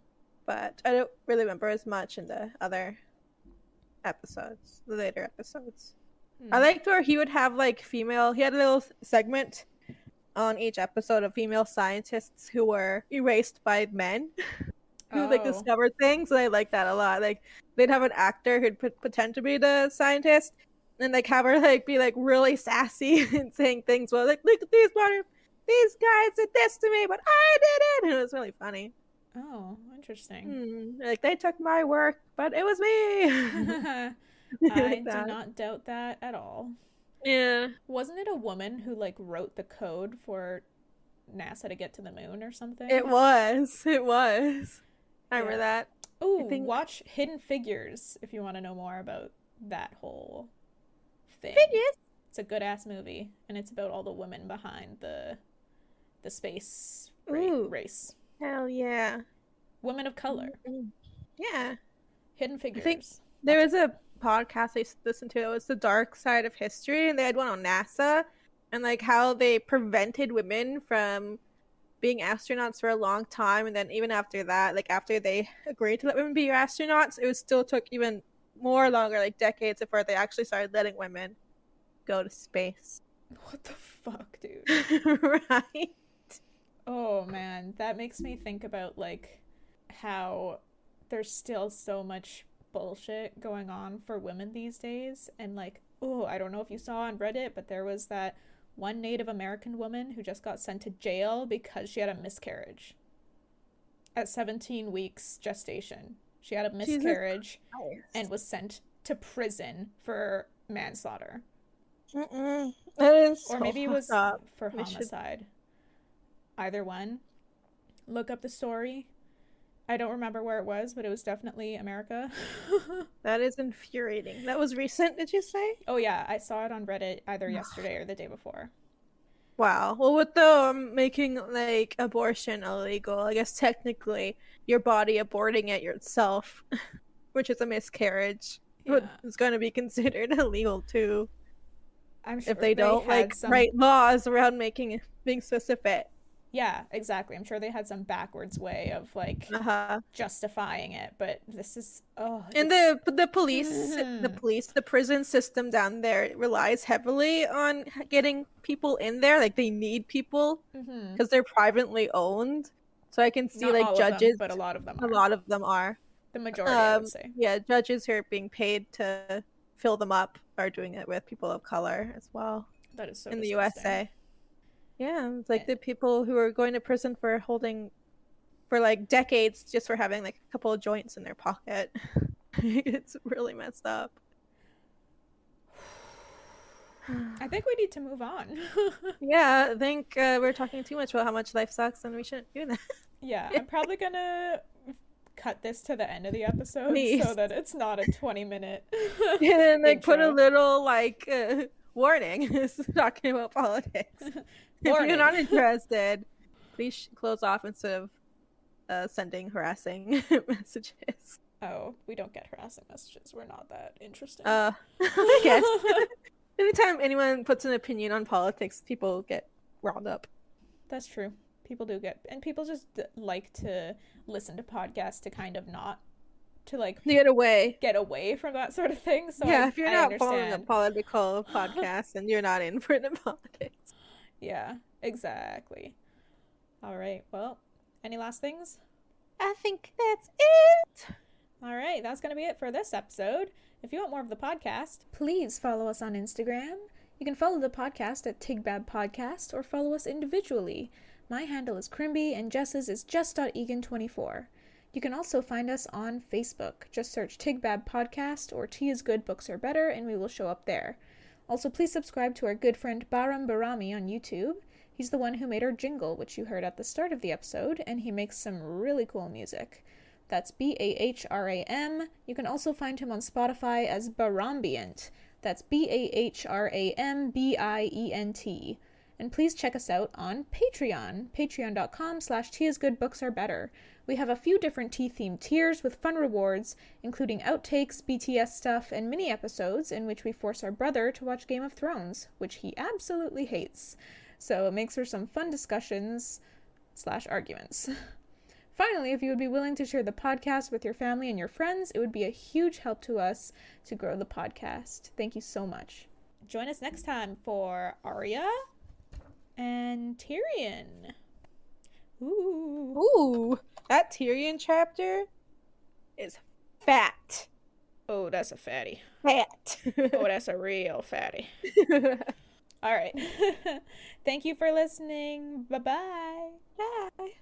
But I don't really remember as much in the other episodes, the later episodes. I liked where he would have like he had a little segment on each episode of female scientists who were erased by men who like discovered things, and I like that a lot. Like they'd have an actor who'd pretend to be the scientist and like have her like be like really sassy and saying things, well, like, look at these guys did this to me, but I did it, and it was really funny. Oh, interesting. Like they took my work, but it was me. I do not doubt that at all. Yeah. Wasn't it a woman who like wrote the code for NASA to get to the moon or something? It was. I remember that. Oh, watch Hidden Figures if you want to know more about that whole thing. Figures. It's a good ass movie, and it's about all the women behind the space race. Hell yeah. Women of color. Yeah. Hidden Figures. I think there was a podcast I listened to. It was The Dark Side of History, and they had one on NASA and like how they prevented women from being astronauts for a long time, and then even after that, like after they agreed to let women be astronauts, it still took even more longer, like decades, before they actually started letting women go to space. What the fuck, dude? Right? Oh man, that makes me think about like how there's still so much bullshit going on for women these days. And like, oh, I don't know if you saw on Reddit, but there was that one Native American woman who just got sent to jail because she had a miscarriage at 17 weeks gestation. She had a miscarriage and was sent to prison for manslaughter. Mm-mm. That is Or so maybe it was up. for homicide. Either one. Look up the story. I don't remember where it was, but it was definitely America. That is infuriating. That was recent, did you say? Oh yeah, I saw it on Reddit either yesterday or the day before. Wow. Well, with the making like abortion illegal, I guess technically your body aborting it yourself, which is a miscarriage, Yeah. is going to be considered illegal too. I'm sure If they don't like some... write laws around making it being specific. Yeah, exactly. I'm sure they had some backwards way of like justifying it, but this is and the police, the prison system down there relies heavily on getting people in there. Like they need people because they're privately owned. So I can see not like all judges, of them, but a lot of them a are. lot of them are. The majority, I would say. Yeah, judges who are being paid to fill them up are doing it with people of color as well. That is so in disgusting. the USA. Yeah, it's like the people who are going to prison for holding for like decades just for having like a couple of joints in their pocket. It's really messed up. I think we need to move on. Yeah, I think we're talking too much about how much life sucks and we shouldn't do that. Yeah, I'm probably gonna cut this to the end of the episode so that it's not a 20-minute and like intro. put a little like warning talking about politics. If you're not interested, please close off instead of sending harassing messages. Oh, we don't get harassing messages. We're not that interesting. I guess. Anytime anyone puts an opinion on politics, people get riled up. That's true. People do get, and people just like to listen to podcasts to kind of not, to like get away from that sort of thing. So yeah, if you're not following a political podcast and you're not in for the politics. Yeah, exactly. All right. Well, any last things? I think that's it. All right. That's going to be it for this episode. If you want more of the podcast, please follow us on Instagram. You can follow the podcast at TIGBAB Podcast or follow us individually. My handle is Crimby and Jess's is just.egan24. You can also find us on Facebook. Just search TIGBAB Podcast or Tea is Good, Books Are Better, and we will show up there. Also, please subscribe to our good friend Bahrami on YouTube. He's the one who made our jingle, which you heard at the start of the episode, and he makes some really cool music. That's Bahram. You can also find him on Spotify as Bahrambient. That's Bahrambient. And please check us out on Patreon, patreon.com/teaisgoodbooksarebetter. We have a few different tea-themed tiers with fun rewards, including outtakes, BTS stuff, and mini episodes in which we force our brother to watch Game of Thrones, which he absolutely hates. So it makes for some fun discussions/arguments. Finally, if you would be willing to share the podcast with your family and your friends, it would be a huge help to us to grow the podcast. Thank you so much. Join us next time for Arya and Tyrion. Ooh, that Tyrion chapter is fat. Oh, that's a fatty. Fat. Oh, that's a real fatty. All right. Thank you for listening. Bye-bye. Bye.